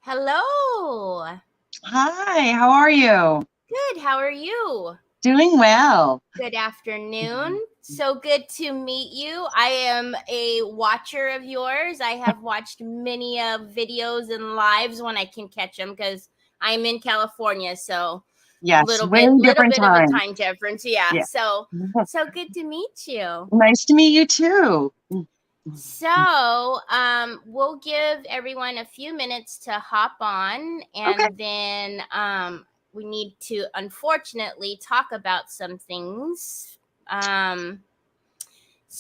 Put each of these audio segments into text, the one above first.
Hello. Hi, how are you? Good. How are you? Doing well. Good afternoon. So good to meet you. I am a watcher of yours. I have watched many videos and lives when I can catch them because I'm in California, so Yes, little we're bit in little different bit of a times. time difference. Yeah. Yeah. So good to meet you. Nice to meet you too. So, we'll give everyone a few minutes to hop on, Okay. and then we need to unfortunately talk about some things. So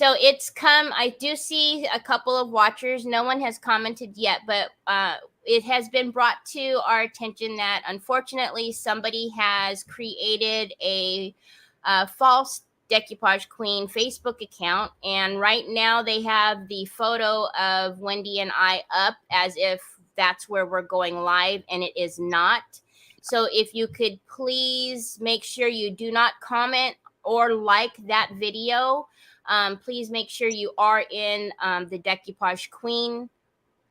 I do see a couple of watchers. No one has commented yet, but it has been brought to our attention that unfortunately somebody has created a false decoupage queen Facebook account, and right now they have the photo of Wendy and I up as if that's where we're going live, and it is not. So if you could please make sure you do not comment or like that video. Please make sure you are in the Decoupage Queen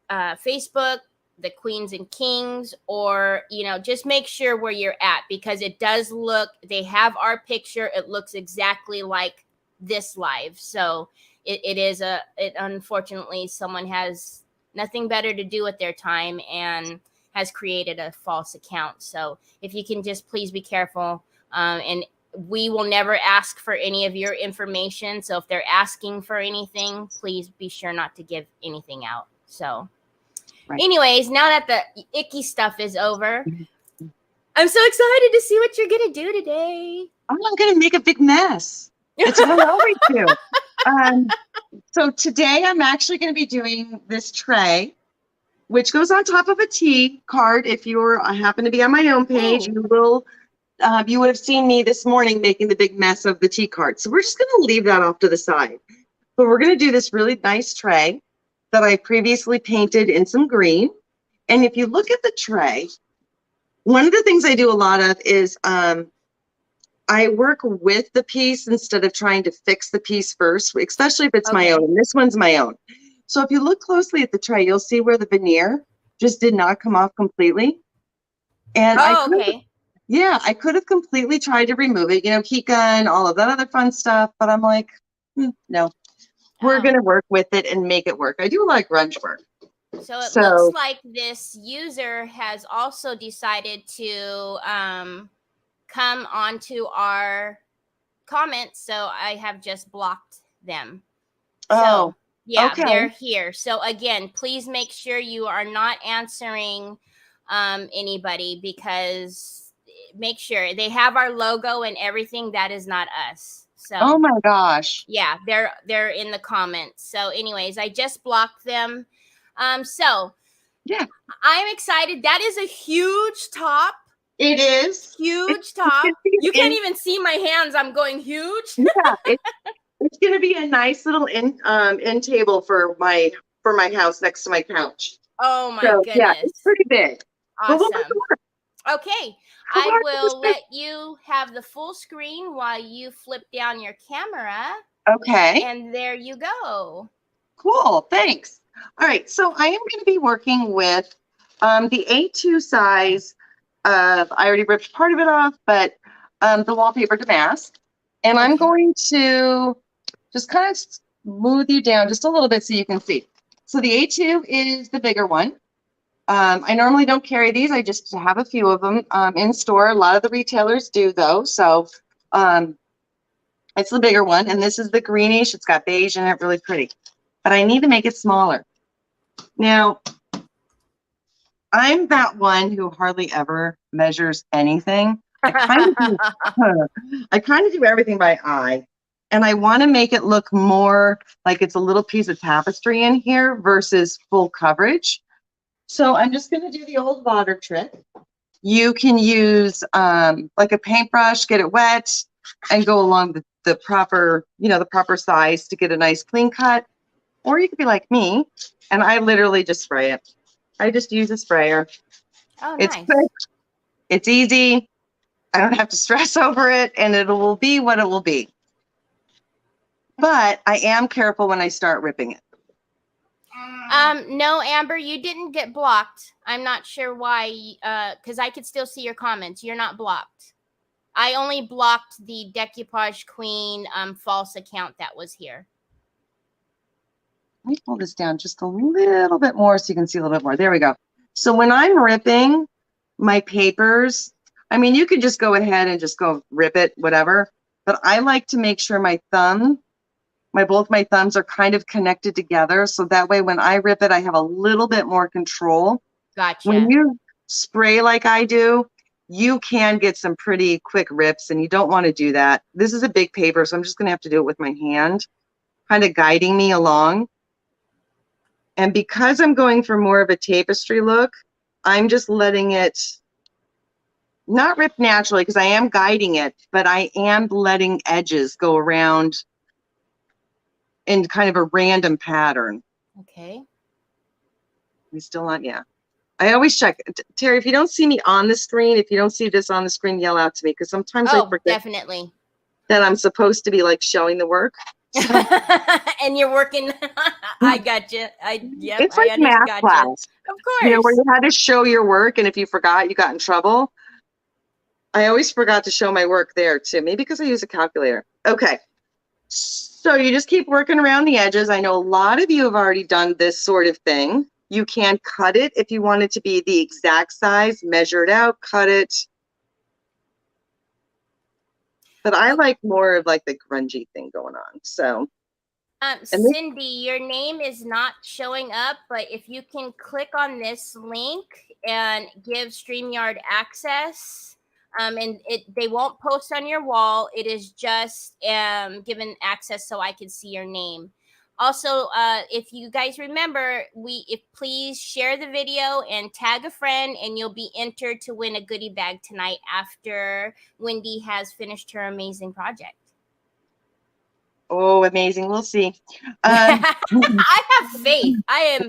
Facebook, the Queens and Kings, or just make sure where you're at, because it does look. They have our picture. It looks exactly like this live. So it is unfortunately someone has nothing better to do with their time and has created a false account. So if you can just please be careful, and we will never ask for any of your information. So if they're asking for anything, please be sure not to give anything out. So Right. anyways, now that the icky stuff is over, I'm so excited to see what you're going to do today. I'm going to make a big mess. It's what I always do. So today I'm actually going to be doing this tray, which goes on top of a tea card. If you happen to be on my own page, you would have seen me this morning making the big mess of the tea card. So we're just going to leave that off to the side. But we're going to do this really nice tray that I previously painted in some green. And if you look at the tray, one of the things I do a lot of is I work with the piece instead of trying to fix the piece first, especially if it's my own. And this one's my own. So if you look closely at the tray, you'll see where the veneer just did not come off completely. And I could have completely tried to remove it, heat gun, all of that other fun stuff. But I'm like, no, we're going to work with it and make it work. I do a lot of grunge work. So it looks like this user has also decided to come onto our comments. So I have just blocked them. So they're here. So again, please make sure you are not answering anybody, because make sure they have our logo and everything. That is not us. So oh my gosh. Yeah, they're in the comments. So anyways, I just blocked them. So yeah, I'm excited. That is a huge top. It is huge top. You can't even see my hands. I'm going huge. Yeah, it's going to be a nice little end table for my house next to my couch. Oh my goodness! Yeah, it's pretty big. Awesome. Okay, I will let you have the full screen while you flip down your camera. Okay. And there you go. Cool. Thanks. All right. So I am going to be working with the A2 size of, I already ripped part of it off, but the Wallpaper Damask. And I'm going to just kind of smooth you down just a little bit so you can see. So the A2 is the bigger one. I normally don't carry these. I just have a few of them in store. A lot of the retailers do, though. So it's the bigger one. And this is the greenish. It's got beige in it, really pretty. But I need to make it smaller. Now, I'm that one who hardly ever measures anything. I kind of do everything by eye. And I want to make it look more like it's a little piece of tapestry in here versus full coverage. So I'm just going to do the old water trick. You can use like a paintbrush, get it wet, and go along the proper, the proper size to get a nice clean cut. Or you could be like me, and I literally just spray it. I just use a sprayer. Oh, it's nice. quick. It's easy. I don't have to stress over it, and it will be what it will be. But I am careful when I start ripping it. No, Amber, you didn't get blocked. I'm not sure why, because I could still see your comments. You're not blocked. I only blocked the Decoupage Queen false account that was here. Let me pull this down just a little bit more so you can see a little bit more. There we go. So when I'm ripping my papers, I mean, you could just go ahead and just go rip it, whatever. But I like to make sure my thumb, both my thumbs are kind of connected together. So that way, when I rip it, I have a little bit more control. Gotcha. When you spray like I do, you can get some pretty quick rips, and you don't want to do that. This is a big paper, so I'm just going to have to do it with my hand, kind of guiding me along. And because I'm going for more of a tapestry look, I'm just letting it not rip naturally because I am guiding it, but I am letting edges go around in kind of a random pattern. Okay. We still on? Yeah. I always check. Teri, if you don't see me on the screen, if you don't see this on the screen, yell out to me because sometimes I forget definitely that I'm supposed to be like showing the work. So, and you're working. I got you. It's like math class. Of course. You know, where you had to show your work, and if you forgot, you got in trouble. I always forgot to show my work there too. Maybe because I use a calculator. Okay. So you just keep working around the edges. I know a lot of you have already done this sort of thing. You can cut it if you want it to be the exact size, measure it out, cut it. But I like more of like the grungy thing going on. So Cindy, your name is not showing up, but if you can click on this link and give StreamYard access, and they won't post on your wall. It is just given access so I can see your name. Also, if you guys remember, please share the video and tag a friend, and you'll be entered to win a goodie bag tonight after Wendy has finished her amazing project. Oh, amazing. We'll see. I have faith. I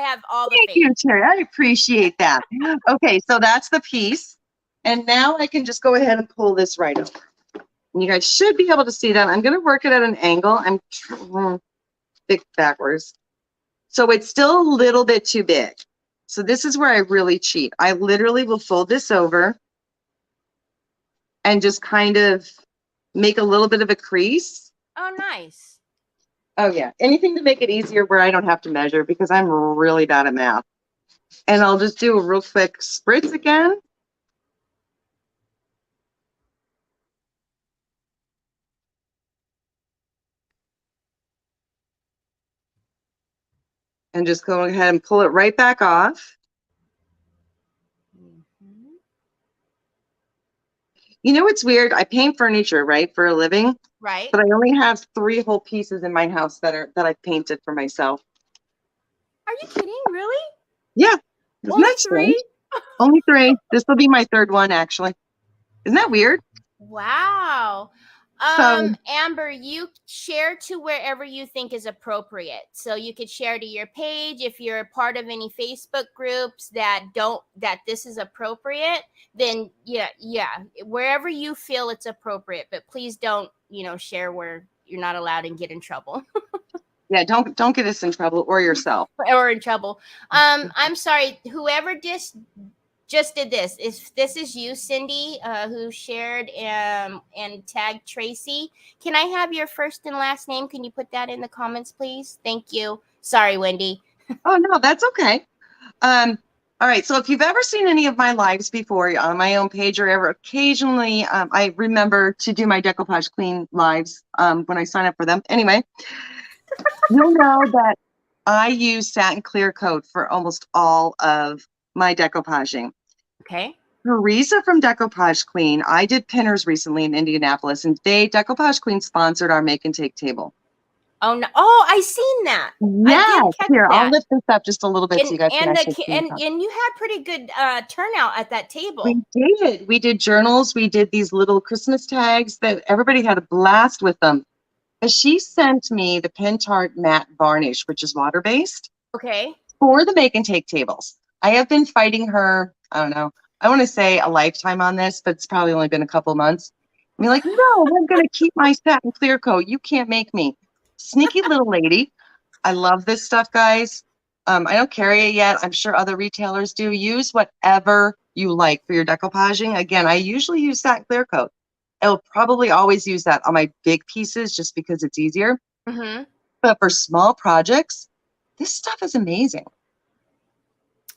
have all the faith. Thank you, Teri. I appreciate that. Okay, so that's the piece. And now I can just go ahead and pull this right over. And you guys should be able to see that. I'm going to work it at an angle. I'm big backwards. So it's still a little bit too big. So this is where I really cheat. I literally will fold this over and just kind of make a little bit of a crease. Oh, nice. Oh, yeah. Anything to make it easier where I don't have to measure because I'm really bad at math. And I'll just do a real quick spritz again. And just go ahead and pull it right back off. Mm-hmm. You know what's weird? I paint furniture, right, for a living. Right. But I only have 3 whole pieces in my house that I've painted for myself. Are you kidding? Really? Yeah. Only 3? Only 3. This will be my 3rd one, actually. Isn't that weird? Wow. Amber, you share to wherever you think is appropriate. So you could share to your page. If you're a part of any Facebook groups that this is appropriate, then yeah, wherever you feel it's appropriate. But please don't, share where you're not allowed and get in trouble. Yeah, don't get us in trouble or yourself. Or in trouble. I'm sorry, whoever just did this. If this is you, Cindy, who shared and tagged Tracy, can I have your first and last name? Can you put that in the comments, please? Thank you. Sorry, Wendy. Oh, no, that's okay. All right, so if you've ever seen any of my lives before on my own page or ever occasionally, I remember to do my Decoupage Queen lives when I sign up for them. Anyway, you'll know that I use satin clear coat for almost all of my decoupaging. Okay. Teresa from Decoupage Queen, I did pinners recently in Indianapolis, and Decoupage Queen sponsored our make and take table. Oh no! Oh, I seen that. Yes, here I'll lift this up just a little bit so you guys can actually see it. And you had pretty good turnout at that table. We did journals. We did these little Christmas tags that everybody had a blast with them. And she sent me the Pin Tart matte varnish, which is water based. Okay. For the make and take tables. I have been fighting her. I don't know. I want to say a lifetime on this, but it's probably only been a couple months. I mean, like, no, I'm going to keep my satin clear coat. You can't make me. Sneaky little lady. I love this stuff, guys. I don't carry it yet. I'm sure other retailers do. Use whatever you like for your decoupaging. Again, I usually use that clear coat. I'll probably always use that on my big pieces just because it's easier. Mm-hmm. But for small projects, this stuff is amazing.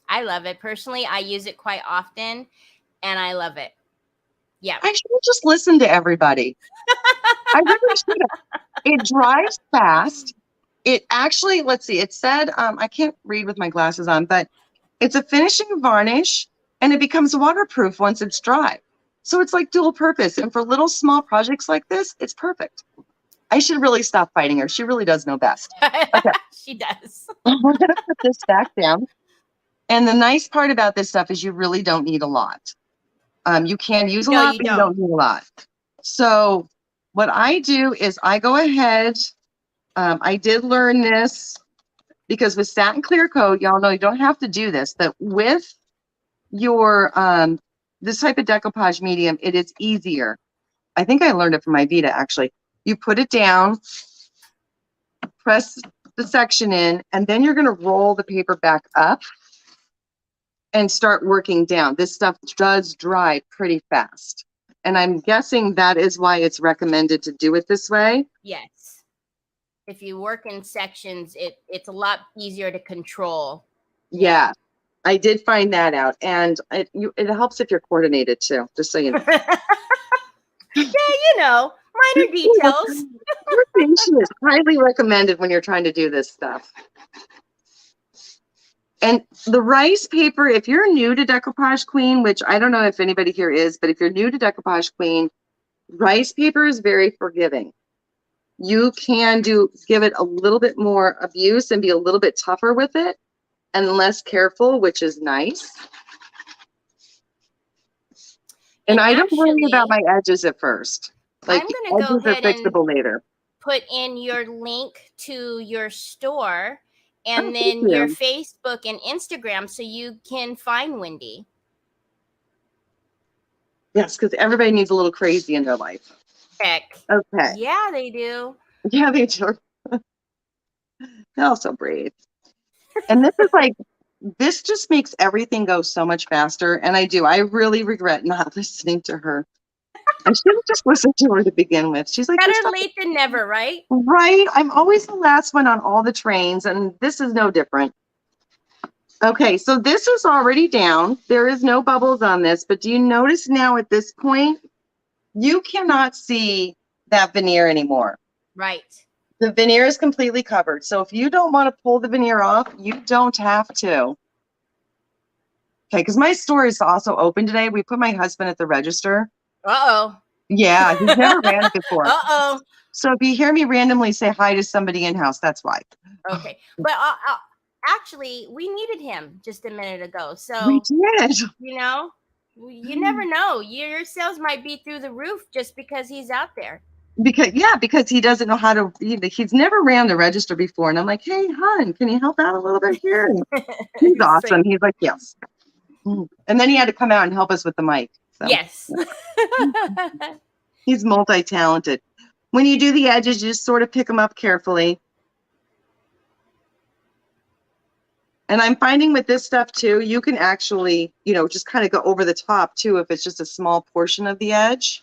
I love it. Personally, I use it quite often, and I love it. Yeah. I should just listen to everybody. I really should. It dries fast. It actually, let's see, it said, I can't read with my glasses on, but it's a finishing varnish and it becomes waterproof once it's dry. So it's like dual purpose. And for little small projects like this, it's perfect. I should really stop fighting her. She really does know best. Okay. She does. We're going to put this back down. And the nice part about this stuff is you really don't need a lot. You can use a lot, but you don't need a lot. So what I do is I go ahead. I did learn this because with satin clear coat, y'all know you don't have to do this, but with your this type of decoupage medium, it is easier. I think I learned it from my Vita actually. You put it down, press the section in, and then you're going to roll the paper back up and start working down. This stuff does dry pretty fast. And I'm guessing that is why it's recommended to do it this way. Yes. If you work in sections, it's a lot easier to control. Yeah, I did find that out. And it helps if you're coordinated too, just so you know. Yeah, you know, minor details. Coordination is highly recommended when you're trying to do this stuff. And the rice paper, if you're new to Decoupage Queen, which I don't know if anybody here is, but if you're new to Decoupage Queen, rice paper is very forgiving. You can give it a little bit more abuse and be a little bit tougher with it and less careful, which is nice. And I don't worry about my edges at first. Like, I'm going to go ahead and fixable later. Put in your link to your store and then your Facebook and Instagram so you can find Wendy. Yes, because everybody needs a little crazy in their life. Heck. Okay. Yeah, they do. Yeah, they do. They're all so brave. And this is like, this just makes everything go so much faster. And I really regret not listening to her. I should have just listened to her to begin with. She's like, better late than never, right? Right. I'm always the last one on all the trains, and this is no different. Okay, so this is already down. There is no bubbles on this, but do you notice now at this point, you cannot see that veneer anymore. Right. The veneer is completely covered. So if you don't want to pull the veneer off, you don't have to. Okay, because my store is also open today. We put my husband at the register. Uh-oh. Yeah, he's never ran it before. Uh-oh. So if you hear me randomly say hi to somebody in-house, that's why. Okay. But actually, we needed him just a minute ago. So we did. You know, you never know. Your sales might be through the roof just because he's out there. Because he doesn't know how to, he's never ran the register before. And I'm like, hey, hon, can you help out a little bit here? And he's awesome. He's like, yes. And then he had to come out and help us with the mic. So. Yes. He's multi-talented. When you do the edges, you just sort of pick them up carefully. And I'm finding with this stuff too, you can actually, just kind of go over the top too if it's just a small portion of the edge,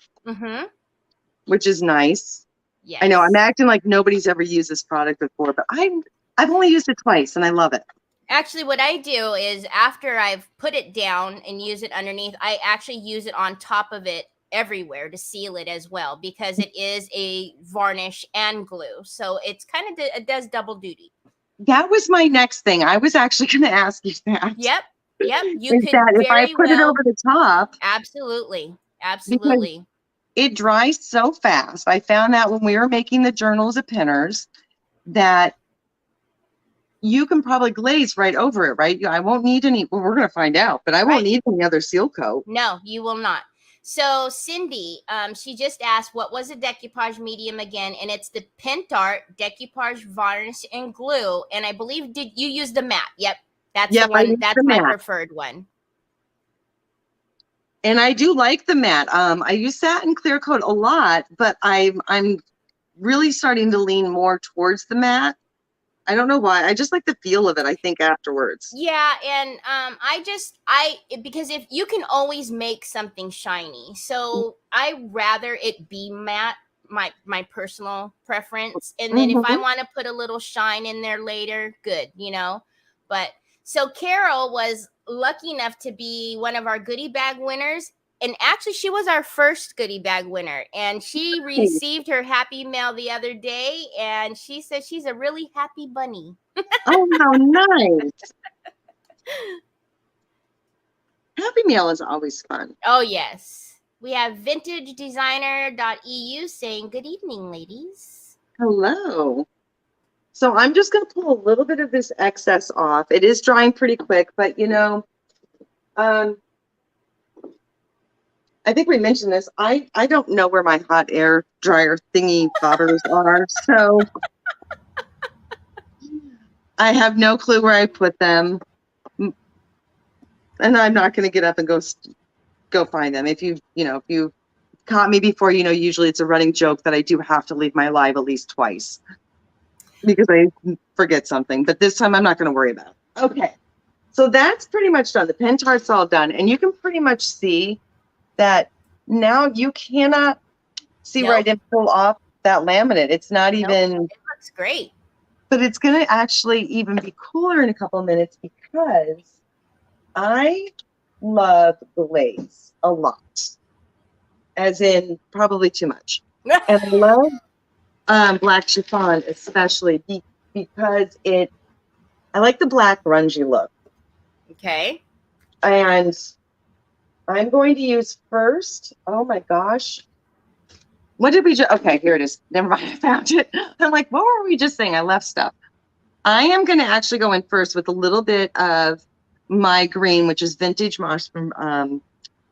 which is nice. Yes. I know I'm acting like nobody's ever used this product before, but I've only used it twice and I love it. Actually, what I do is after I've put it down and use it underneath, I actually use it on top of it everywhere to seal it as well because it is a varnish and glue. So it's kind of, it does double duty. That was my next thing. I was actually going to ask you that. Yep. You could if I put it over the top. Absolutely. It dries so fast. I found that when we were making the journals of pinners that you can probably glaze right over it, right? I won't need any, well, we're going to find out, but I won't need any other seal coat. No, you will not. So Cindy, she just asked, what was the decoupage medium again? And it's the Pint Art decoupage varnish and glue. And I believe, did you use the matte? Yep. That's the one. That's my preferred one. And I do like the matte. I use satin clear coat a lot, but I'm really starting to lean more towards the matte. I don't know why. I just like the feel of it, I think, afterwards. Yeah, and because if you can always make something shiny, so I rather it be matte, my personal preference, and then if I Mhm. want to put a little shine in there later, good, But so Carol was lucky enough to be one of our goodie bag winners. And actually, she was our first goodie bag winner. And she received her happy mail the other day. And she said she's a really happy bunny. Oh, how nice. Happy Meal is always fun. Oh, yes. We have vintagedesigner.eu saying, good evening, ladies. Hello. So I'm just going to pull a little bit of this excess off. It is drying pretty quick, but I think we mentioned this. I don't know where my hot air dryer thingy bobbers are, so I have no clue where I put them, and I'm not going to get up and go find them. If you caught me before, usually it's a running joke that I do have to leave my live at least twice because I forget something. But this time I'm not going to worry about it. Okay, so that's pretty much done. The pen tart's all done, and you can pretty much see that now you cannot see where I didn't pull off that laminate. It's not even. It looks great. But it's going to actually even be cooler in a couple of minutes because I love glaze a lot, as in probably too much. And I love black chiffon especially because I like the black grungy look. Okay. And I'm going to use first, oh my gosh. What did we just, okay, here it is. Never mind, I found it. I'm like, what were we just saying? I left stuff. I am going to actually go in first with a little bit of my green, which is Vintage Moss from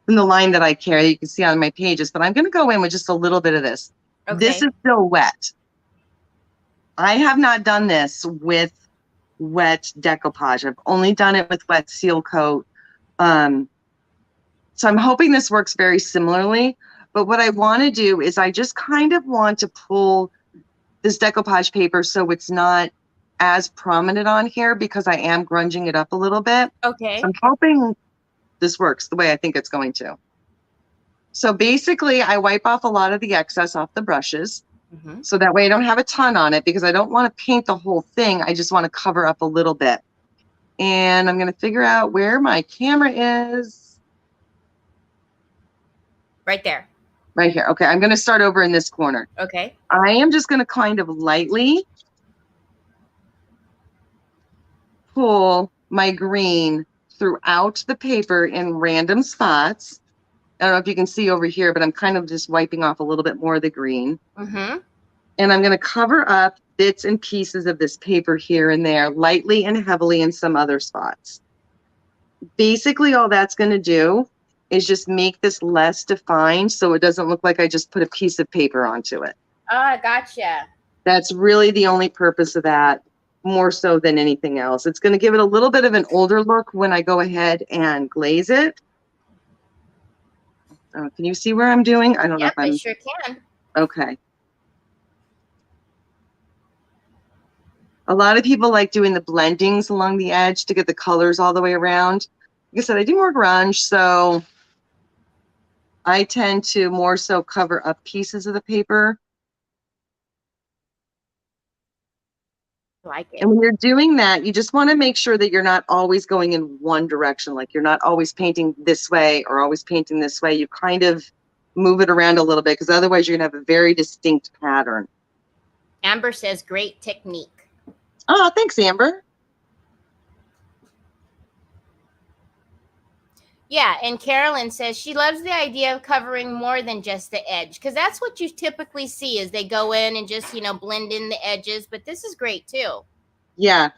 the line that I carry. You can see on my pages, but I'm going to go in with just a little bit of this. Okay. This is still wet. I have not done this with wet decoupage. I've only done it with wet seal coat. So I'm hoping this works very similarly. But what I want to do is I just kind of want to pull this decoupage paper so it's not as prominent on here because I am grunging it up a little bit. Okay. So I'm hoping this works the way I think it's going to. So basically, I wipe off a lot of the excess off the brushes. Mm-hmm. So that way I don't have a ton on it because I don't want to paint the whole thing. I just want to cover up a little bit. And I'm going to figure out where my camera is. Right there. Right here. Okay, I'm going to start over in this corner. Okay. I am just going to kind of lightly pull my green throughout the paper in random spots. I don't know if you can see over here, but I'm kind of just wiping off a little bit more of the green. Mm-hmm. And I'm going to cover up bits and pieces of this paper here and there, lightly and heavily in some other spots. Basically, all that's going to do is just make this less defined so it doesn't look like I just put a piece of paper onto it. Oh, gotcha. That's really the only purpose of that, more so than anything else. It's going to give it a little bit of an older look when I go ahead and glaze it. Can you see where I'm doing? I don't know if I'm. I sure can. Okay. A lot of people like doing the blendings along the edge to get the colors all the way around. Like I said, I do more grunge, so I tend to more so cover up pieces of the paper. Like it. And when you're doing that, you just want to make sure that you're not always going in one direction. Like you're not always painting this way or always painting this way. You kind of move it around a little bit because otherwise you're going to have a very distinct pattern. Amber says, great technique. Oh, thanks, Amber. Yeah, and Carolyn says she loves the idea of covering more than just the edge because that's what you typically see is they go in and just, blend in the edges. But this is great, too. Yeah.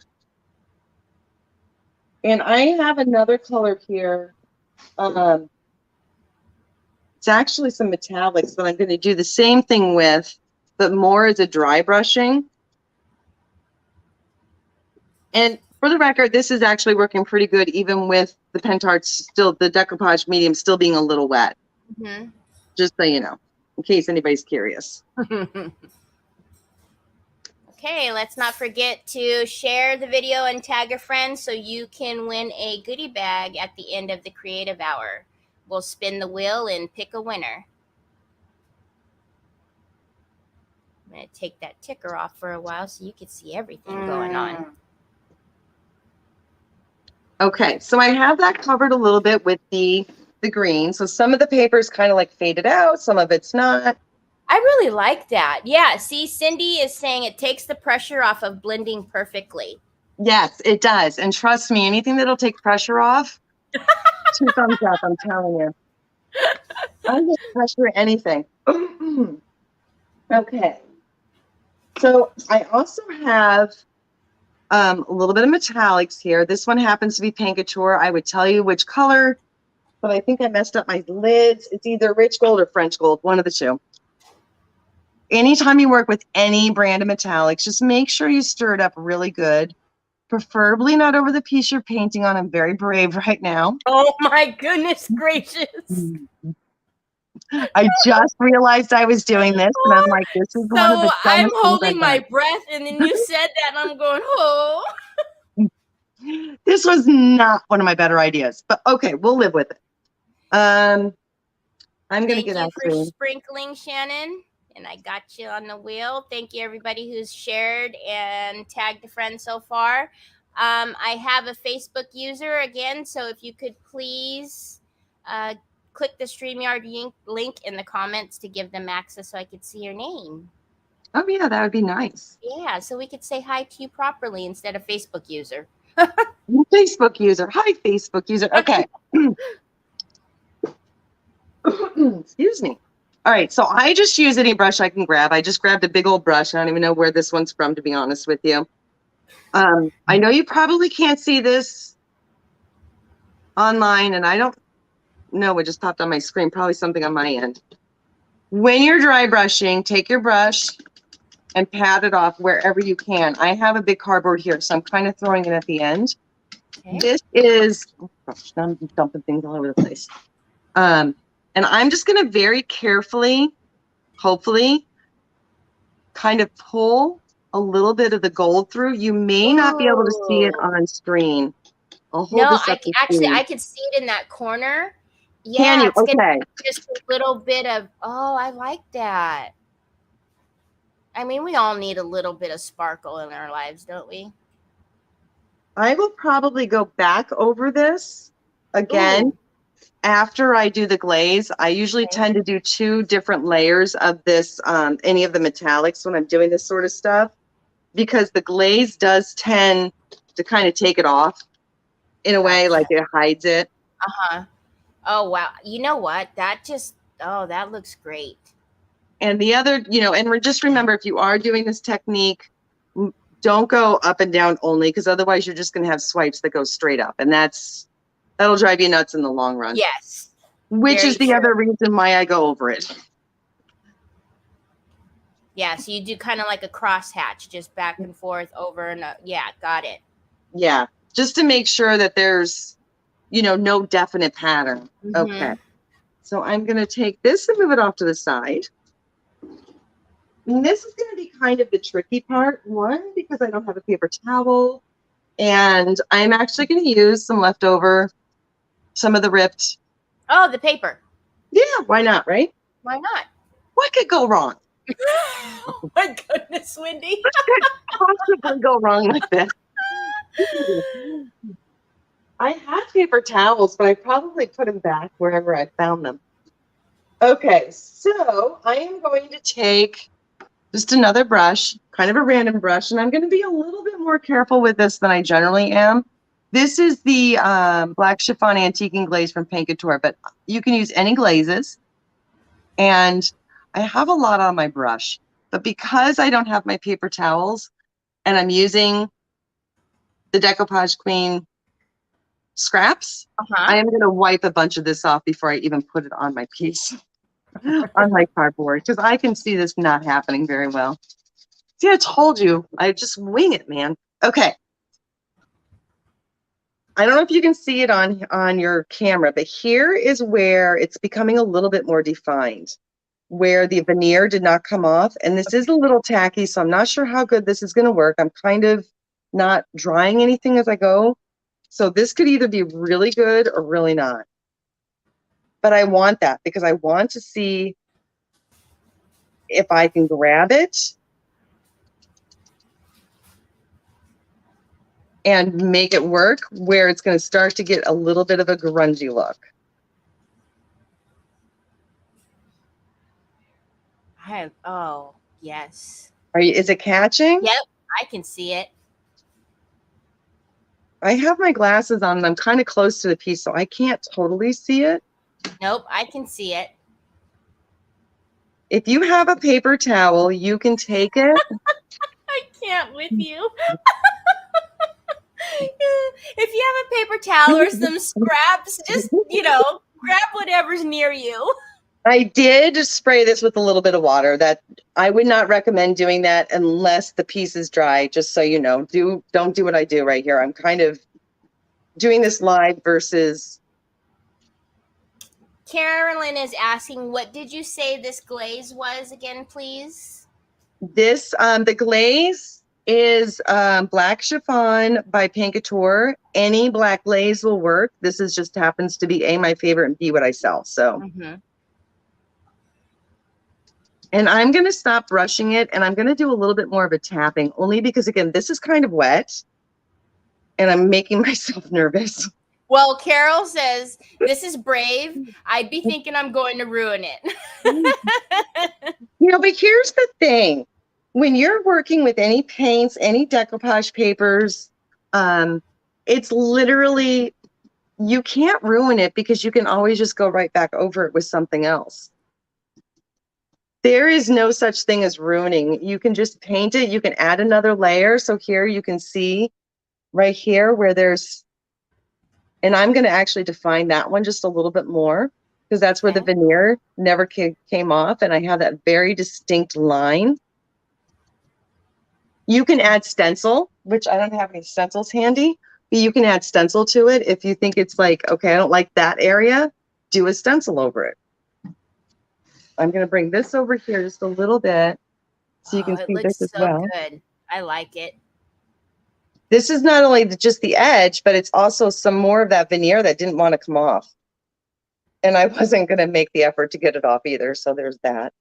And I have another color here. It's actually some metallics that I'm going to do the same thing with, but more as a dry brushing. And for the record, this is actually working pretty good, even with the pen tarts still, the decoupage medium still being a little wet. Mm-hmm. Just so you know, in case anybody's curious. Okay, let's not forget to share the video and tag a friend so you can win a goodie bag at the end of the creative hour. We'll spin the wheel and pick a winner. I'm going to take that ticker off for a while so you can see everything going on. Okay, so I have that covered a little bit with the green. So some of the paper is kind of like faded out, some of it's not. I really like that. Yeah, see, Cindy is saying it takes the pressure off of blending perfectly. Yes, it does. And trust me, anything that'll take pressure off, 2 thumbs up, I'm telling you. I don't get pressure at anything. Okay. So I also have a little bit of metallics here. This one happens to be Pink Couture. I would tell you which color, but I think I messed up my lids. It's either rich gold or French gold, one of the two. Anytime you work with any brand of metallics, just make sure you stir it up really good. Preferably not over the piece you're painting on. I'm very brave right now. Oh my goodness gracious. I just realized I was doing this, and I'm like, this is one of the I'm holding my breath, and then you said that, and I'm going, oh. This was not one of my better ideas, but okay, we'll live with it. I'm going to get out. Thank you for sprinkling, Shannon. And I got you on the wheel. Thank you, everybody who's shared and tagged a friend so far. I have a Facebook user again, so if you could please click the StreamYard link in the comments to give them access so I could see your name. Oh, yeah, that would be nice. Yeah, so we could say hi to you properly instead of Facebook user. Facebook user. Hi, Facebook user. Okay. Excuse me. All right, so I just use any brush I can grab. I just grabbed a big old brush. I don't even know where this one's from, to be honest with you. I know you probably can't see this online, and I don't know. It just popped on my screen. Probably something on my end. When you're dry brushing, take your brush and pat it off wherever you can. I have a big cardboard here, so I'm kind of throwing it at the end. Okay. This is, oh gosh, I'm dumping things all over the place. And I'm just going to very carefully, hopefully, kind of pull a little bit of the gold through. You may not be able to see it on screen. I'll hold this up. I could see it in that corner. Yeah, can you? Okay. Just a little bit of, oh, I like that. I mean, we all need a little bit of sparkle in our lives, don't we? I will probably go back over this again. Ooh. After I do the glaze. I usually tend to do 2 different layers of this, any of the metallics when I'm doing this sort of stuff, because the glaze does tend to kind of take it off in a way, like it hides it. Uh-huh. Oh, wow. You know what? That just, oh, that looks great. And the other, you know, and just remember, if you are doing this technique, don't go up and down only, because otherwise you're just going to have swipes that go straight up. And that'll drive you nuts in the long run. Yes. Which is the other reason why I go over it. Yeah, so you do kind of like a crosshatch, just back and forth, over and yeah, got it. Yeah, just to make sure that there's, you know, no definite pattern. Mm-hmm. Okay. So I'm going to take this and move it off to the side. And this is going to be kind of the tricky part. One, because I don't have a paper towel. And I'm actually going to use some leftover, some of the ripped. Oh, the paper. Yeah, why not, right? Why not? What could go wrong? Oh my goodness, Wendy. What could possibly go wrong with this? I had paper towels, but I probably put them back wherever I found them. Okay, so I am going to take just another brush, kind of a random brush, and I'm going to be a little bit more careful with this than I generally am. This is the Black Chiffon Antiquing Glaze from Pink Couture, but you can use any glazes. And I have a lot on my brush, but because I don't have my paper towels and I'm using the Decoupage Queen scraps, I am going to wipe a bunch of this off before I even put it on my piece, on my cardboard, because I can see this not happening very well. See, I told you, I just wing it, man. Okay. I don't know if you can see it on your camera, but here is where it's becoming a little bit more defined. where the veneer did not come off. And this is a little tacky, so I'm not sure how good this is going to work. I'm kind of not drying anything as I go. So this could either be really good or really not. But I want that because I want to see if I can grab it and make it work where it's going to start to get a little bit of a grungy look. Oh, yes. Is it catching? Yep, I can see it. I have my glasses on and I'm kind of close to the piece, so I can't totally see it. Nope, I can see it. If you have a paper towel, you can take it. I can't with you. If you have a paper towel or some scraps, just, grab whatever's near you. I did spray this with a little bit of water. That I would not recommend doing that unless the piece is dry, just so you know. Don't do what I do right here. I'm kind of doing this live versus. Carolyn is asking, what did you say this glaze was again, please? This, the glaze is Black Chiffon by Pink Couture. Any black glaze will work. This is just happens to be A, my favorite, and B, what I sell. So. Mm-hmm. And I'm going to stop brushing it, and I'm going to do a little bit more of a tapping, only because, again, this is kind of wet, and I'm making myself nervous. Well, Carol says, this is brave. I'd be thinking I'm going to ruin it. But here's the thing. When you're working with any paints, any decoupage papers, it's literally, you can't ruin it because you can always just go right back over it with something else. There is no such thing as ruining. You can just paint it. You can add another layer. So here you can see right here where there's, and I'm going to actually define that one just a little bit more because that's where the veneer never came off. And I have that very distinct line. You can add stencil, which I don't have any stencils handy, but you can add stencil to it. If you think it's like, okay, I don't like that area, do a stencil over it. I'm going to bring this over here just a little bit so you can see this as well. Good. I like it. This is not only just the edge, but it's also some more of that veneer that didn't want to come off. And I wasn't going to make the effort to get it off either. So there's that.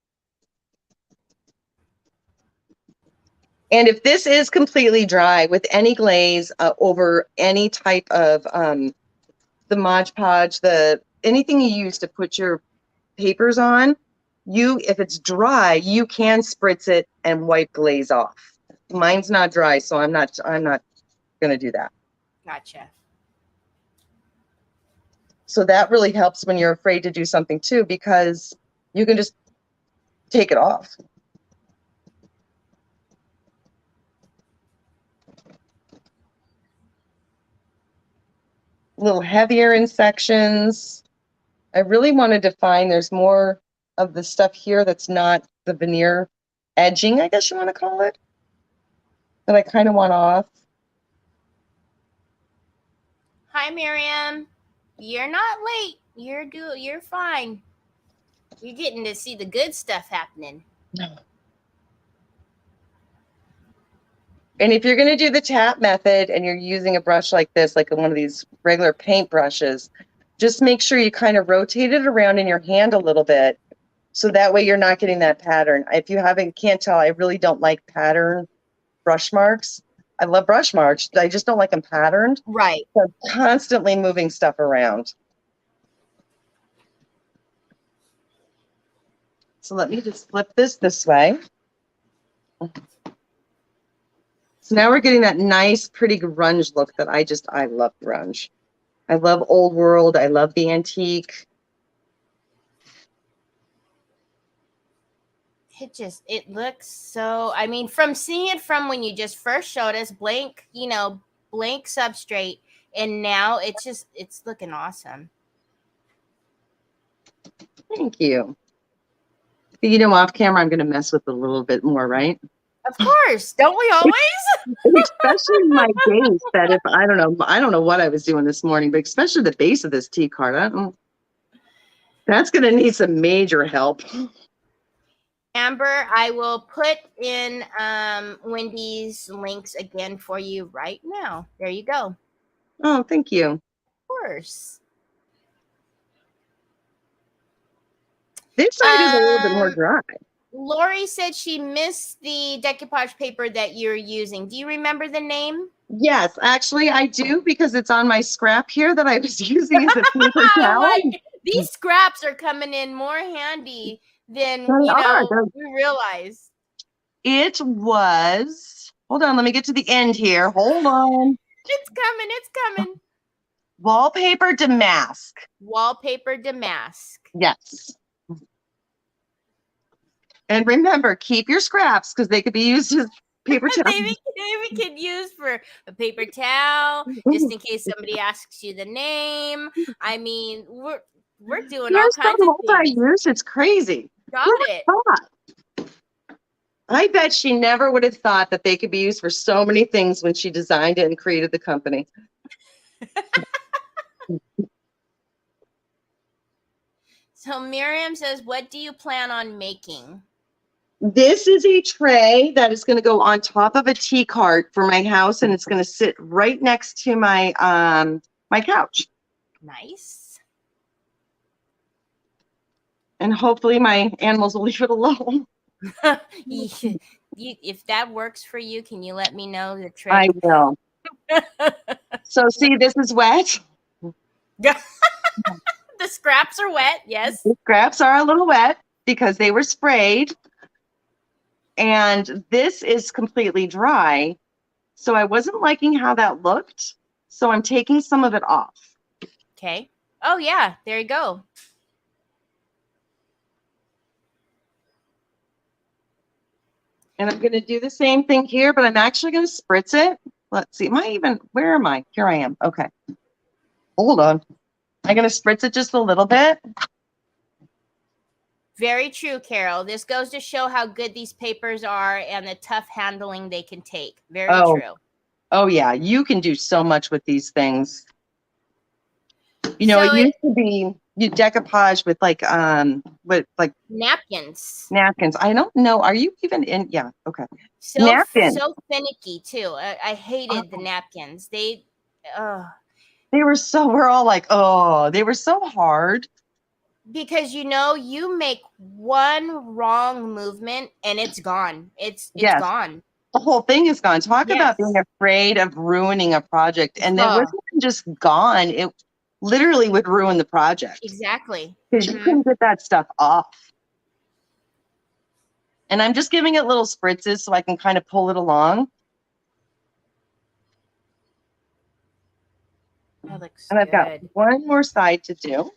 And if this is completely dry with any glaze over any type of the Mod Podge, anything you use to put your papers on, if it's dry, you can spritz it and wipe glaze off. Mine's not dry, so I'm not going to do that. Gotcha. So that really helps when you're afraid to do something too, because you can just take it off. A little heavier in sections. I really want to define there's more of the stuff here that's not the veneer edging, I guess you want to call it, that I kind of want off. Hi, Miriam. You're not late. You're fine. You're getting to see the good stuff happening. And if you're going to do the tap method and you're using a brush like this, like one of these regular paint brushes, just make sure you kind of rotate it around in your hand a little bit. So that way you're not getting that pattern. If you can't tell, I really don't like pattern brush marks. I love brush marks. I just don't like them patterned. Right. So I'm constantly moving stuff around. So let me just flip this way. So now we're getting that nice, pretty grunge look that I love grunge. I love old world. I love the antique. It looks so, I mean, from seeing it from when you just first showed us blank substrate, and now it's looking awesome. Thank you. You know, off camera, I'm going to mess with it a little bit more, right? Of course. Don't we always? Especially my base that if, I don't know what I was doing this morning, but especially the base of this T card, that's going to need some major help. Amber, I will put in Wendy's links again for you right now. There you go. Of Oh, thank you. course. This side is a little bit more dry. Lori said she missed the decoupage paper that you're using. Do you remember the name? Yes, actually I do, because it's on my scrap here that I was using as a paper towel. These scraps are coming in more handy than we realize. It was, hold on, let me get to the end here. Hold on. It's coming. It's coming. Wallpaper Damask. Wallpaper Damask. Yes. And remember, keep your scraps because they could be used as paper towels. They could use for a paper towel, just in case somebody asks you the name. I mean, we're doing all kinds of things. It's crazy. Got it. I bet she never would have thought that they could be used for so many things when she designed it and created the company. So Miriam says, what do you plan on making? This is a tray that is going to go on top of a tea cart for my house, and it's going to sit right next to my my couch. Nice. And hopefully my animals will leave it alone. If that works for you, can you let me know the trick? I will. So see, this is wet. The scraps are wet, yes. The scraps are a little wet because they were sprayed. And this is completely dry. So I wasn't liking how that looked. So I'm taking some of it off. Okay. Oh, yeah. There you go. And I'm going to do the same thing here, but I'm actually going to spritz it. Let's see. Where am I? Here I am. Okay. Hold on. I'm going to spritz it just a little bit. Very true, Carol. This goes to show how good these papers are and the tough handling they can take. Very true. Oh, yeah. You can do so much with these things. You know, it used to be you decoupage with like napkins. Napkins. I don't know. Are you even in? Yeah. Okay. Napkins. So finicky too. I hated the napkins. We're all like, oh, they were so hard. Because you make one wrong movement and it's gone. It's gone. The whole thing is gone. Talk about being afraid of ruining a project. And it wasn't just gone. It literally would ruin the project. Exactly. Because you couldn't get that stuff off. And I'm just giving it little spritzes so I can kind of pull it along. That looks good. I've got one more side to do.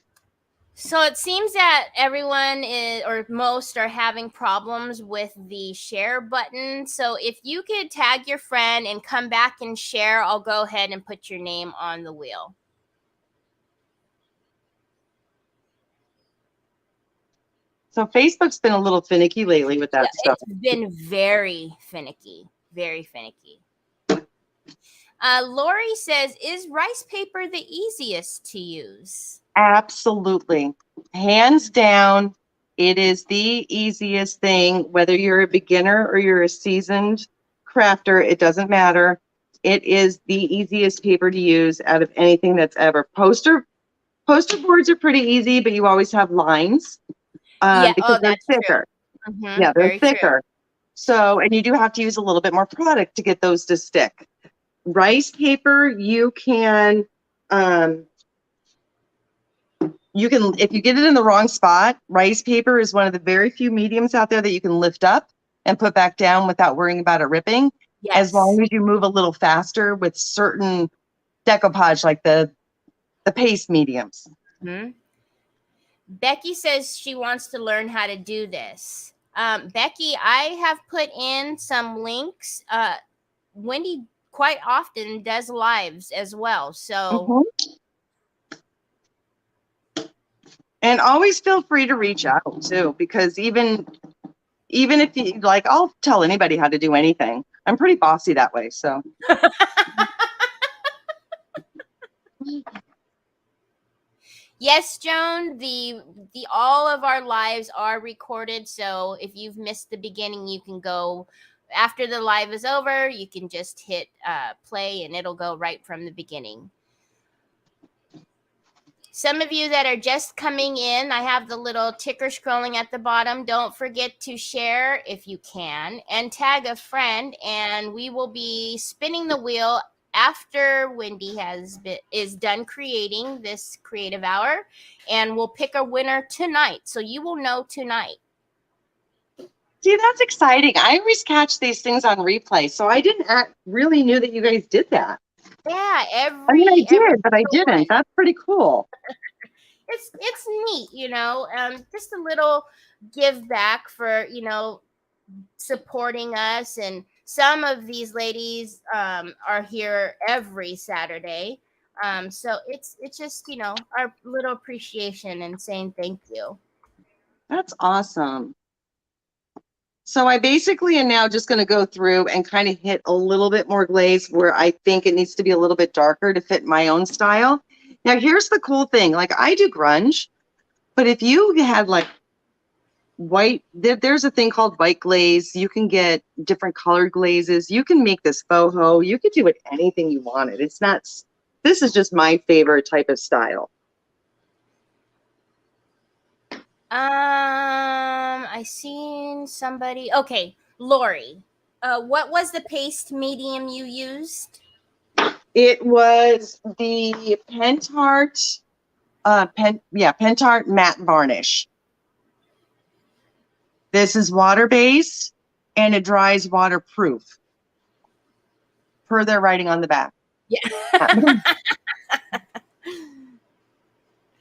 So it seems that everyone or most are having problems with the share button. So if you could tag your friend and come back and share, I'll go ahead and put your name on the wheel. So Facebook's been a little finicky lately with that stuff. It's been very finicky, very finicky. Lori says, is rice paper the easiest to use? Absolutely. Hands down, it is the easiest thing, whether you're a beginner or you're a seasoned crafter, it doesn't matter. It is the easiest paper to use out of anything that's ever. Poster boards are pretty easy, but you always have lines because they're thicker. Yeah, they're thicker. So, and you do have to use a little bit more product to get those to stick. Rice paper, you can, if you get it in the wrong spot, rice paper is one of the very few mediums out there that you can lift up and put back down without worrying about it ripping. Yes. As long as you move a little faster with certain decoupage, like the paste mediums. Mm-hmm. Becky says she wants to learn how to do this. Becky, I have put in some links. Wendy quite often does lives as well. So. And always feel free to reach out too, because even if you like, I'll tell anybody how to do anything. I'm pretty bossy that way. So. Yes, Joan, the all of our lives are recorded, so if you've missed the beginning, you can go after the live is over, you can just hit play and it'll go right from the beginning. Some of you that are just coming in, I have the little ticker scrolling at the bottom. Don't forget to share if you can and tag a friend, and we will be spinning the wheel after Wendy is done creating this creative hour, and we'll pick a winner tonight. So you will know tonight. See, that's exciting. I always catch these things on replay, so I didn't really knew that you guys did that. Yeah, I mean, I did, but I didn't. That's pretty cool. It's neat, you know, just a little give back for, you know, supporting us. And some of these ladies are here every Saturday. So it's just, you know, our little appreciation and saying thank you. That's awesome. So I basically am now just going to go through and kind of hit a little bit more glaze where I think it needs to be a little bit darker to fit my own style. Now, here's the cool thing. Like, I do grunge, but if you had like white, there's a thing called white glaze. You can get different colored glazes. You can make this boho. You could do it anything you wanted. It's not, this is just my favorite type of style. I seen somebody. Okay, Lori. What was the paste medium you used? It was the Pentart, Pentart matte varnish. This is water-based and it dries waterproof, per their writing on the back. Yeah.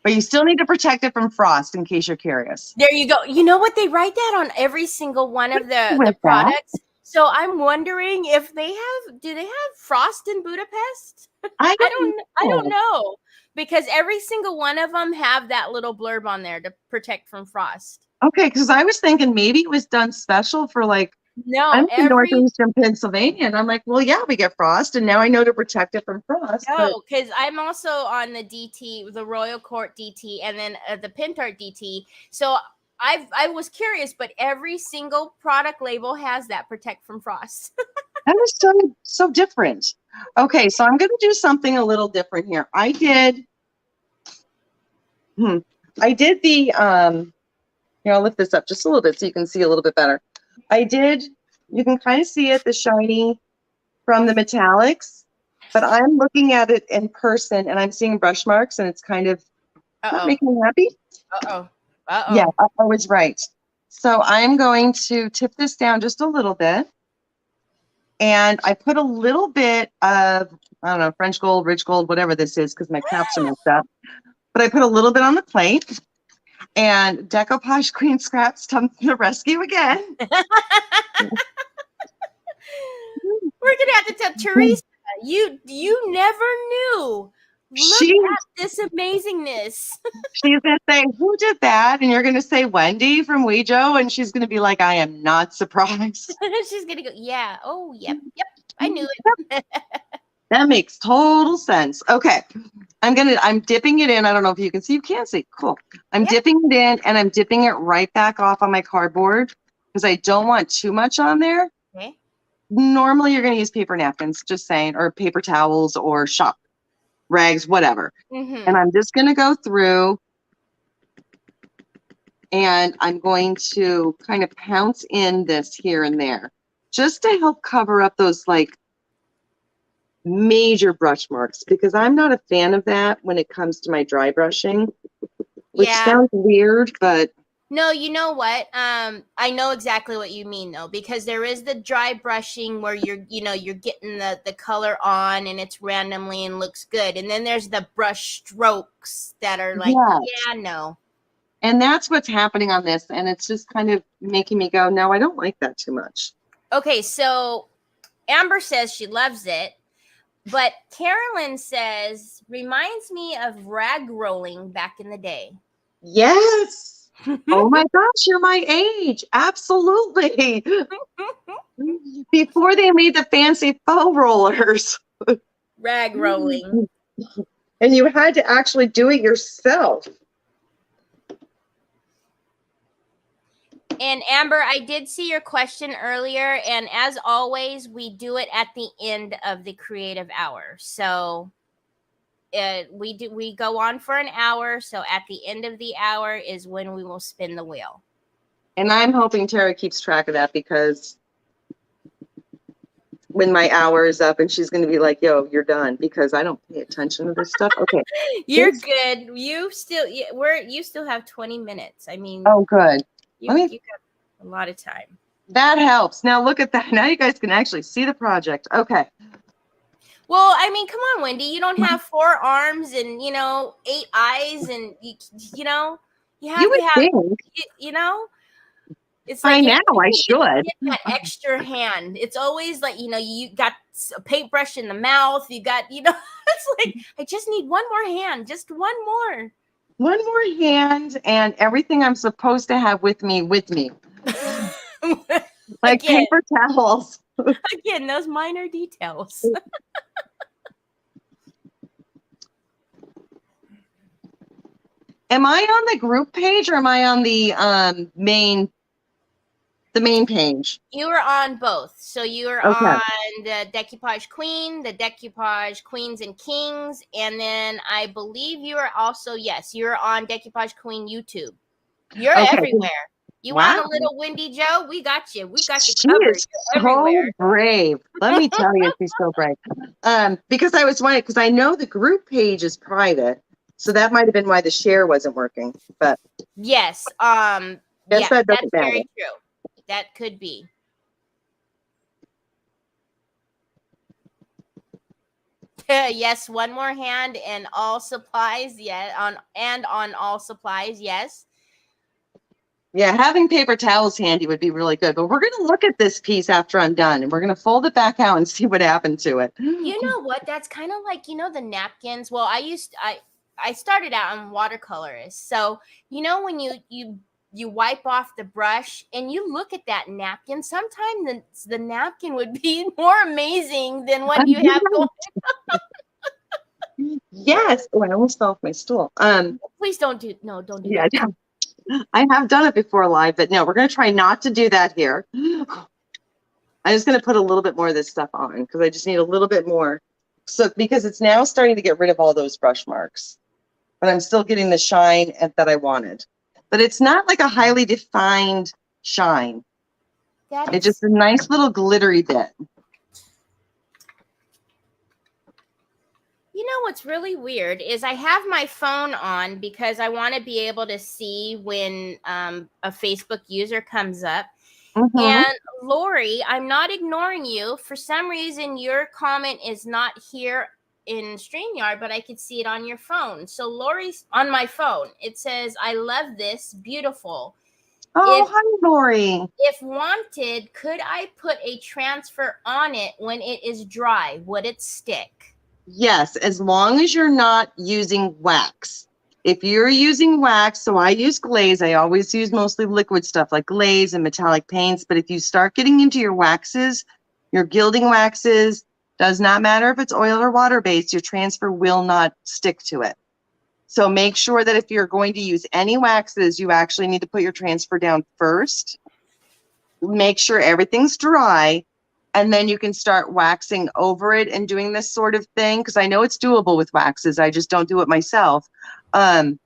But you still need to protect it from frost in case you're curious. There you go. You know what? They write that on every single one of the products. So I'm wondering if do they have frost in Budapest? I don't know, because every single one of them have that little blurb on there to protect from frost. Okay, because I was thinking maybe it was done special for like, no, I'm in northeastern Pennsylvania, and I'm like, well, yeah, we get frost, and now I know to protect it from frost. No, because I'm also on the DT, the Royal Court DT, and then the Pentart DT. So I was curious, but every single product label has that protect from frost. That was so different. Okay, so I'm going to do something a little different here. I did the here, I'll lift this up just a little bit so you can see a little bit better. You can kind of see it, the shiny from the metallics, but I'm looking at it in person and I'm seeing brush marks and it's kind of not making me happy. Yeah, I was right. So I'm going to tip this down just a little bit. And I put a little bit of, I don't know, French gold, rich gold, whatever this is, because my caps are messed up. But I put a little bit on the plate. And Decoupage Queen Scraps come to the rescue again. We're gonna have to tell Teresa. You never knew. Look at this amazingness. She's gonna say, "Who did that?" And you're gonna say, "Wendy from WeJo," and she's gonna be like, "I am not surprised." She's gonna go, "Yeah, oh, yep, I knew it." That makes total sense. Okay, I'm dipping it in. I don't know if you can see. You can see. Cool. I'm dipping it in, and I'm dipping it right back off on my cardboard because I don't want too much on there. Okay. Normally, you're gonna use paper napkins, just saying, or paper towels, or shop rags, whatever. And I'm just going to go through and I'm going to kind of pounce in this here and there just to help cover up those like major brush marks, because I'm not a fan of that when it comes to my dry brushing, which sounds weird, but no, you know what? I know exactly what you mean though, because there is the dry brushing where you're getting the color on and it's randomly and looks good. And then there's the brush strokes that are like, no. And that's what's happening on this. And it's just kind of making me go, no, I don't like that too much. Okay. So Amber says she loves it, but Carolyn says, reminds me of rag rolling back in the day. Yes. Oh my gosh, you're my age. Absolutely. Before they made the fancy faux rollers. Rag rolling. And you had to actually do it yourself. And Amber, I did see your question earlier, and as always, we do it at the end of the creative hour. So we go on for an hour. So at the end of the hour is when we will spin the wheel. And I'm hoping Tara keeps track of that, because when my hour is up and she's going to be like, yo, you're done, because I don't pay attention to this stuff. Okay. You're good. You still have 20 minutes. I mean, oh, good. You got a lot of time. That helps. Now look at that. Now you guys can actually see the project. Okay. Well, I mean, come on, Wendy. You don't have 4 arms and 8 eyes, and you have You would to have think. It's like I know. I should. Get that extra hand. It's always like you got a paintbrush in the mouth. You got it's like I just need one more hand. Just one more. One more hand and everything I'm supposed to have with me. Like Again. paper towels. Again, those minor details. Am I on the group page or am I on the main page? You were on both. So you were on the Decoupage Queen, the Decoupage Queens and Kings, and then I believe you are also, yes, you're on Decoupage Queen YouTube. You're everywhere. You want a little Wendy Joe? We got you. We got you covered. She is so brave. Let me tell you, she's so brave. Because I was wondering, because I know the group page is private, so that might have been why the share wasn't working. But yes, that's very true. That could be. Yes, one more hand and all supplies. Yeah, on all supplies. Yes. Yeah, having paper towels handy would be really good. But we're going to look at this piece after I'm done, and we're going to fold it back out and see what happened to it. You know what? That's kind of like, the napkins. Well, I started out on watercolorist. So, when you wipe off the brush and you look at that napkin, sometimes the napkin would be more amazing than what you have going on. Yes. Oh, I almost fell off my stool. Please don't do that. Yeah, I have done it before live, but no, we're going to try not to do that here. I'm just going to put a little bit more of this stuff on because I just need a little bit more. So because it's now starting to get rid of all those brush marks, but I'm still getting the shine that I wanted. But it's not like a highly defined shine. It's just a nice little glittery bit. You know what's really weird is I have my phone on because I want to be able to see when a Facebook user comes up. Mm-hmm. And Lori, I'm not ignoring you. For some reason, your comment is not here in StreamYard, but I could see it on your phone. So Lori's on my phone. It says, I love this. Beautiful. Oh, hi, Lori. If wanted, could I put a transfer on it when it is dry? Would it stick? Yes, as long as you're not using wax. If you're using wax, so I use glaze. I always use mostly liquid stuff like glaze and metallic paints. But if you start getting into your waxes, your gilding waxes, does not matter if it's oil or water-based, your transfer will not stick to it. So make sure that if you're going to use any waxes, you actually need to put your transfer down first. Make sure everything's dry. And then you can start waxing over it and doing this sort of thing. Because I know it's doable with waxes. I just don't do it myself. And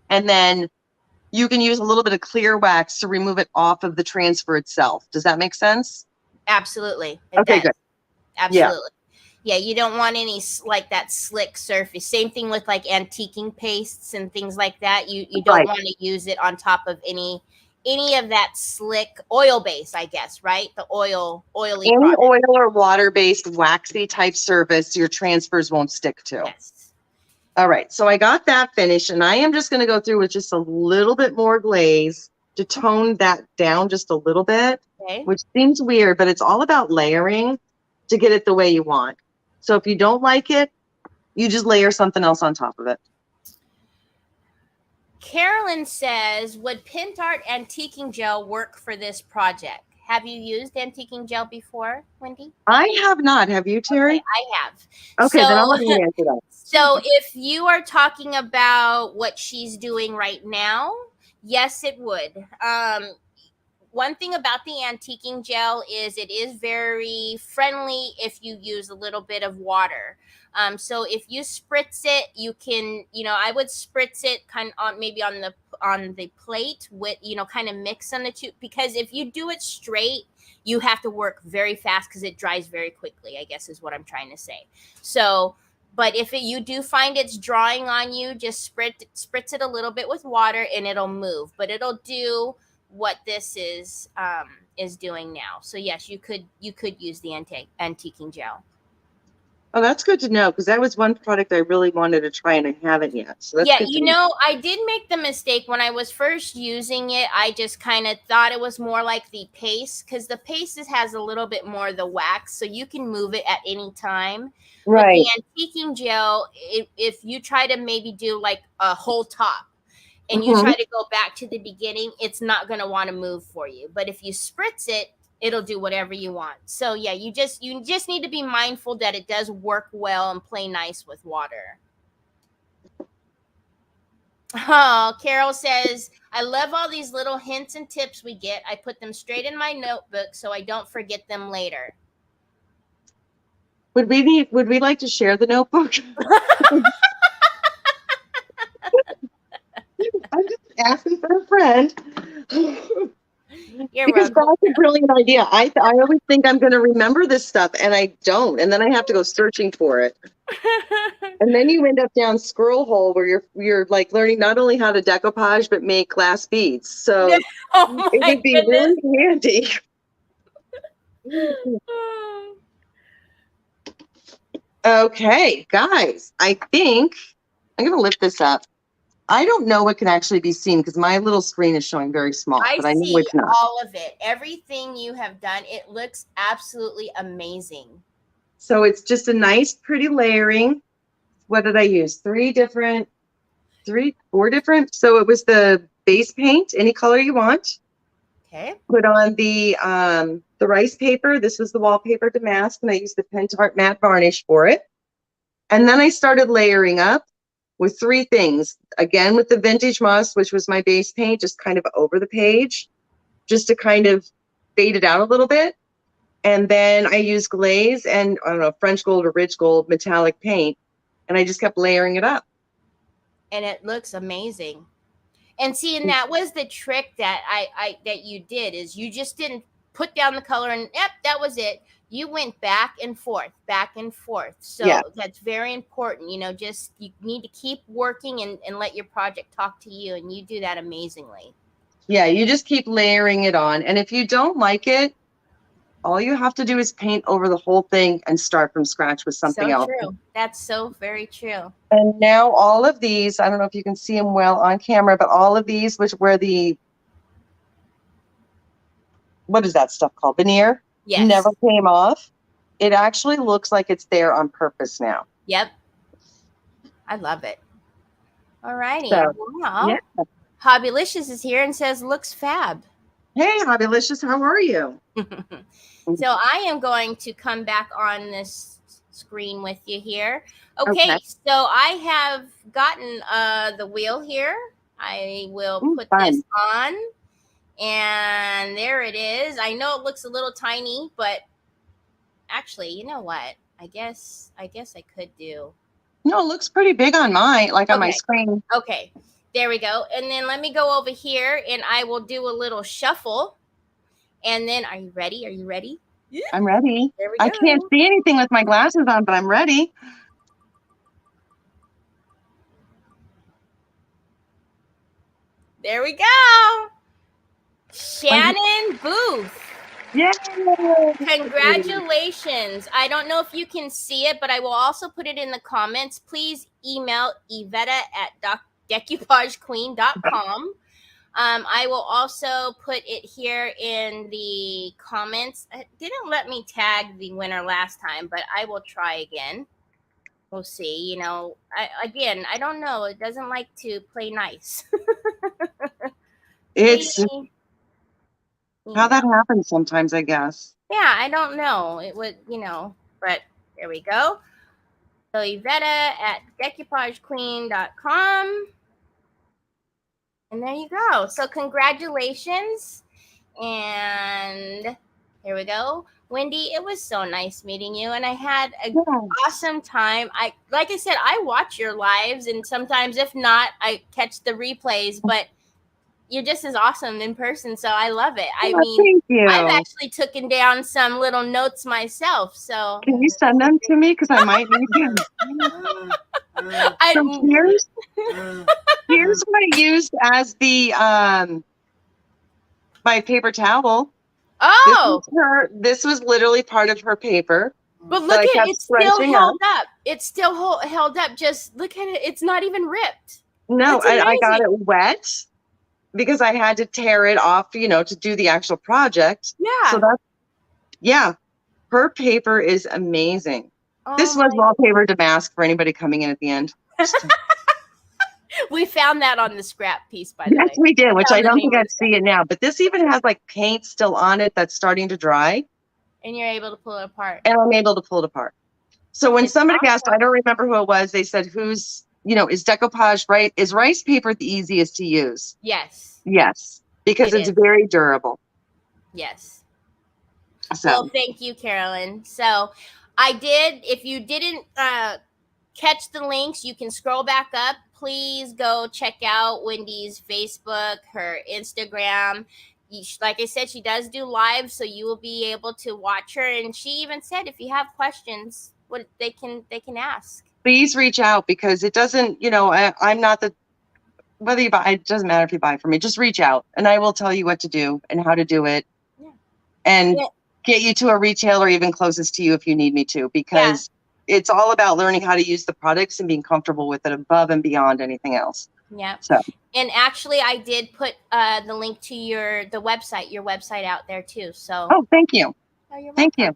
then you can use a little bit of clear wax to remove it off of the transfer itself. Does that make sense? Absolutely. Okay, good. Absolutely. Yeah, you don't want any like that slick surface. Same thing with like antiquing pastes and things like that. You don't want to use it on top of any of that slick oil base, I guess, right? The oily any product. Oil or water-based waxy type surface, your transfers won't stick to. Yes. All right, so I got that finished, and I am just going to go through with just a little bit more glaze to tone that down just a little bit, which seems weird, but it's all about layering to get it the way you want. So if you don't like it, you just layer something else on top of it. Carolyn says, would Pint Art antiquing gel work for this project? Have you used antiquing gel before, Wendy? I have not. Have you, Teri? Okay, I have. Okay, then I'll So, let you answer that. so if you are talking about what she's doing right now, yes, it would. One thing about the antiquing gel is it is very friendly if you use a little bit of water. So if you spritz it, you can, I would spritz it kind of on maybe on the plate with, kind of mix on the two, because if you do it straight, you have to work very fast because it dries very quickly, I guess is what I'm trying to say. So, but if you do find it's drawing on you, just spritz it a little bit with water and it'll move, but it'll do what this is doing now. So yes, you could use the antiquing gel. Oh, that's good to know, because that was one product I really wanted to try and I haven't yet. So that's good to know. I did make the mistake when I was first using it. I just kind of thought it was more like the paste, because the paste has a little bit more of the wax, so you can move it at any time. Right. With the antiquing gel, if you try to maybe do like a whole top, and you try to go back to the beginning, it's not going to want to move for you. But if you spritz it, it'll do whatever you want. So yeah, you just need to be mindful that it does work well and play nice with water. Oh, Carol says, I love all these little hints and tips we get. I put them straight in my notebook so I don't forget them later. Would we like to share the notebook? I'm just asking for a friend. Because that's a brilliant idea. I always think I'm going to remember this stuff, and I don't, and then I have to go searching for it. And then you end up down squirrel hole where you're like learning not only how to decoupage but make glass beads. So it would be really handy. Okay, guys, I think I'm going to lift this up. I don't know what can actually be seen because my little screen is showing very small, but I know it's not. All of it. Everything you have done, it looks absolutely amazing. So it's just a nice, pretty layering. What did I use? Four different. So it was the base paint, any color you want. Okay. Put on the rice paper. This was the Wallpaper Damask, and I used the Pentart matte varnish for it. And then I started layering up with three things. Again, with the Vintage Moss, which was my base paint, just kind of over the page, just to kind of fade it out a little bit. And then I used glaze and, I don't know, French gold or rich gold metallic paint, and I just kept layering it up. And it looks amazing. And see, and that was the trick that that you did, is you just didn't put down the color and yep, that was it. You went back and forth. So yeah, that's very important. Just you need to keep working and let your project talk to you, and you do that amazingly. Yeah, you just keep layering it on. And if you don't like it, all you have to do is paint over the whole thing and start from scratch with something else. True. That's so very true. And now all of these, I don't know if you can see them well on camera, but all of these, which were the, what is that stuff called? Veneer? Yes. Never came off. It actually looks like it's there on purpose now. Yep. I love it. All righty. So, wow. Yeah. Hobbylicious is here and says, looks fab. Hey, Hobbylicious, how are you? So I am going to come back on this screen with you here. Okay. So I have gotten the wheel here. I will put this on. And there it is. I know it looks a little tiny, but actually, you know what? I guess I could do. No, it looks pretty big on mine, like on my screen. Okay, there we go. And then let me go over here and I will do a little shuffle. And then, are you ready? Yeah. I'm ready. There we go. I can't see anything with my glasses on, but I'm ready. There we go. Shannon Booth. Yay! Congratulations. I don't know if you can see it, but I will also put it in the comments. Please email Yvetta@decoupagequeen.com. I will also put it here in the comments. It didn't let me tag the winner last time, but I will try again. We'll see. I don't know. It doesn't like to play nice. How that happens sometimes, I guess. Yeah, I don't know. It would, but there we go. So Yvetta at decoupagequeen.com. And there you go. So congratulations. And here we go. Wendy, it was so nice meeting you, and I had an awesome time. Like I said, I watch your lives, and sometimes if not, I catch the replays, but you're just as awesome in person, so I love it. I mean, thank you. I've actually taken down some little notes myself, so can you send them to me, because I might need them. So here's what I used as the my paper towel. Oh, this was literally part of her paper. But look at it, it's still held up. It's still held up. Just look at it. It's not even ripped. No, I got it wet because I had to tear it off, to do the actual project. Yeah. So her paper is amazing. This was Wallpaper Damask for anybody coming in at the end. We found that on the scrap piece, by the way. Yes, we did, which I don't think I'd see it now. But this even has like paint still on it that's starting to dry. And you're able to pull it apart. And I'm able to pull it apart. So when somebody asked, I don't remember who it was, they said, is decoupage, right? Is rice paper the easiest to use? Yes. Yes, because it's very durable. Yes. So. Well, thank you, Carolyn. So if you didn't catch the links, you can scroll back up. Please go check out Wendy's Facebook, her Instagram. Like I said, she does do live, so you will be able to watch her. And she even said, if you have questions, what they can ask. Please reach out, because it doesn't, I'm not whether you buy, it doesn't matter if you buy from me, just reach out and I will tell you what to do and how to do it. Yeah. And get you to a retailer even closest to you if you need me to, because it's all about learning how to use the products and being comfortable with it above and beyond anything else. Yeah. So. And actually, I did put the link to your website out there too. So. Oh, thank you. Oh, you're welcome. Thank you.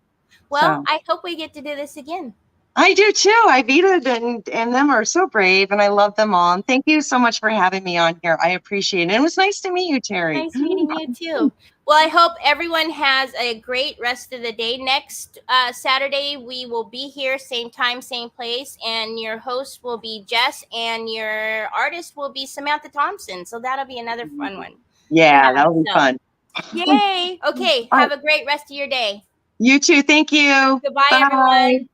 Well, I hope we get to do this again. I do too. Ivita and them are so brave, and I love them all. And thank you so much for having me on here. I appreciate it. It was nice to meet you, Teri. Nice meeting you too. Well, I hope everyone has a great rest of the day. Next Saturday, we will be here, same time, same place, and your host will be Jess, and your artist will be Samantha Thompson. So that'll be another fun one. Yeah, that'll be fun. Yay! Okay, have a great rest of your day. You too. Thank you. Goodbye, everyone.